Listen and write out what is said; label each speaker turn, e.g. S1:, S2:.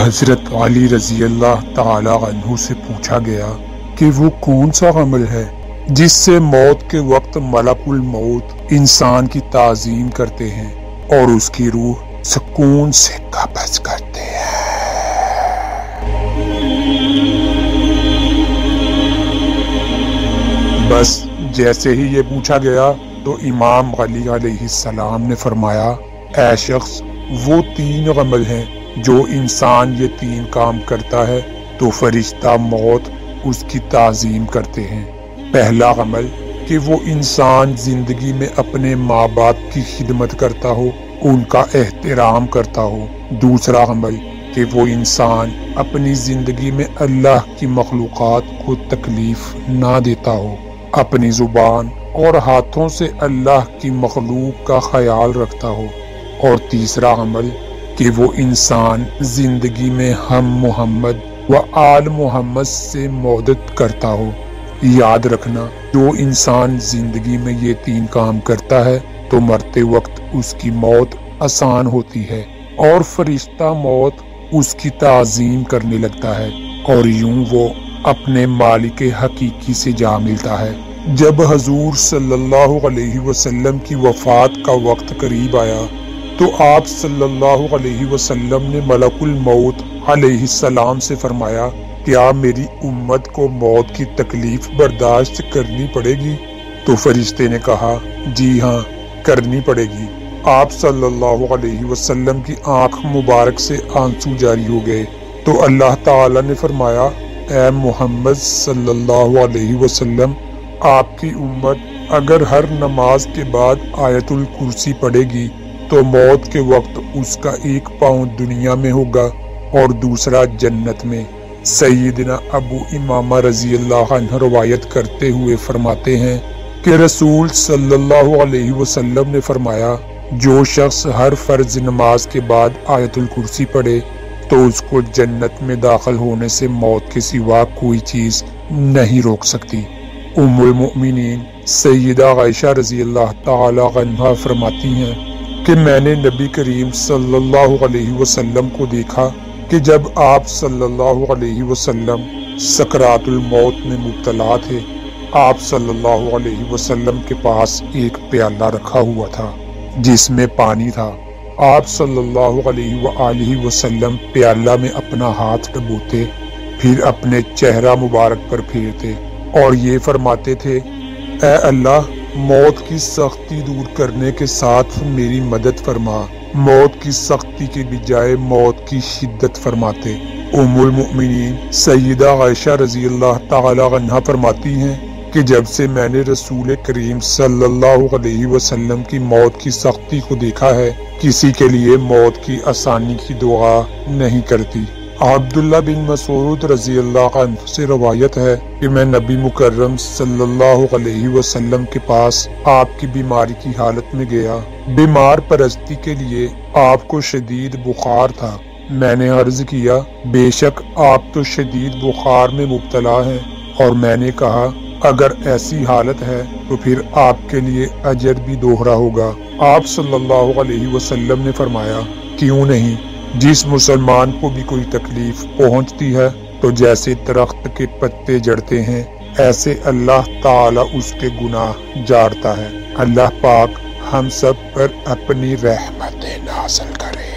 S1: حضرت علی رضی اللہ تعالی عنہ سے پوچھا گیا کہ وہ کون سا عمل ہے جس سے موت کے وقت ملک الموت انسان کی تعظیم کرتے ہیں اور اس کی روح سکون سے قبض کرتے ہیں۔ بس جیسے ہی یہ پوچھا گیا تو امام علی علیہ السلام نے فرمایا، اے شخص، وہ 3 عمل ہیں جو انسان یہ 3 کام کرتا ہے تو فرشتہ موت اس کی تعظیم کرتے ہیں۔ پہلا عمل کہ وہ انسان زندگی میں اپنے ماں باپ کی خدمت کرتا ہو، ان کا احترام کرتا ہو۔ دوسرا عمل کہ وہ انسان اپنی زندگی میں اللہ کی مخلوقات کو تکلیف نہ دیتا ہو، اپنی زبان اور ہاتھوں سے اللہ کی مخلوق کا خیال رکھتا ہو۔ اور تیسرا عمل کہ وہ انسان زندگی میں ہم محمد و آل محمد سے محبت کرتا ہو۔ یاد رکھنا، جو انسان زندگی میں یہ 3 کام کرتا ہے تو مرتے وقت اس کی موت آسان ہوتی ہے اور فرشتہ موت اس کی تعظیم کرنے لگتا ہے اور یوں وہ اپنے مالک حقیقی سے جا ملتا ہے۔ جب حضور صلی اللہ علیہ وسلم کی وفات کا وقت قریب آیا تو آپ صلی اللہ علیہ وسلم نے ملک الموت علیہ السلام سے فرمایا، کیا میری امت کو موت کی تکلیف برداشت کرنی پڑے گی؟ تو فرشتے نے کہا، جی ہاں، کرنی پڑے گی۔ آپ صلی اللہ علیہ وسلم کی آنکھ مبارک سے آنسو جاری ہو گئے تو اللہ تعالی نے فرمایا، اے محمد صلی اللہ علیہ وسلم، آپ کی امت اگر ہر نماز کے بعد آیت الکرسی پڑھے گی تو موت کے وقت اس کا 1 پاؤں دنیا میں ہوگا اور دوسرا جنت میں۔ سیدنا ابو امامہ رضی اللہ عنہ روایت کرتے ہوئے فرماتے ہیں کہ رسول صلی اللہ علیہ وسلم نے فرمایا، جو شخص ہر فرض نماز کے بعد آیت الکرسی پڑھے تو اس کو جنت میں داخل ہونے سے موت کے سوا کوئی چیز نہیں روک سکتی۔ ام المؤمنین سیدہ عائشہ رضی اللہ تعالی عنہا فرماتی ہیں کہ میں نے نبی کریم صلی اللہ علیہ وسلم کو دیکھا کہ جب آپ صلی اللہ علیہ وسلم سکرات الموت میں مبتلا تھے، آپ صلی اللہ علیہ وسلم کے پاس ایک پیالہ رکھا ہوا تھا جس میں پانی تھا۔ آپ صلی اللہ علیہ وآلہ وسلم پیالہ میں اپنا ہاتھ ڈبوتے، پھر اپنے چہرہ مبارک پر پھیرتے اور یہ فرماتے تھے، اے اللہ، موت کی سختی دور کرنے کے ساتھ میری مدد فرما۔ موت کی سختی کے بجائے موت کی شدت فرماتے۔ ام المؤمنین سیدہ عائشہ رضی اللہ تعالی عنہا فرماتی ہیں کہ جب سے میں نے رسول کریم صلی اللہ علیہ وسلم کی موت کی سختی کو دیکھا ہے، کسی کے لیے موت کی آسانی کی دعا نہیں کرتی۔ عبداللہ بن مسعود رضی اللہ عنہ سے روایت ہے کہ میں نبی مکرم صلی اللہ علیہ وسلم کے پاس آپ کی بیماری کی حالت میں گیا۔ بیمار پرستی کے لیے آپ کو شدید بخار تھا۔ میں نے عرض کیا، بے شک آپ تو شدید بخار میں مبتلا ہیں، اور میں نے کہا، اگر ایسی حالت ہے تو پھر آپ کے لیے اجر بھی دوہرا ہوگا۔ آپ صلی اللہ علیہ وسلم نے فرمایا، کیوں نہیں؟ جس مسلمان کو بھی کوئی تکلیف پہنچتی ہے تو جیسے درخت کے پتے جڑتے ہیں، ایسے اللہ تعالی اس کے گناہ جاڑتا ہے۔ اللہ پاک ہم سب پر اپنی رحمت نازل کرے۔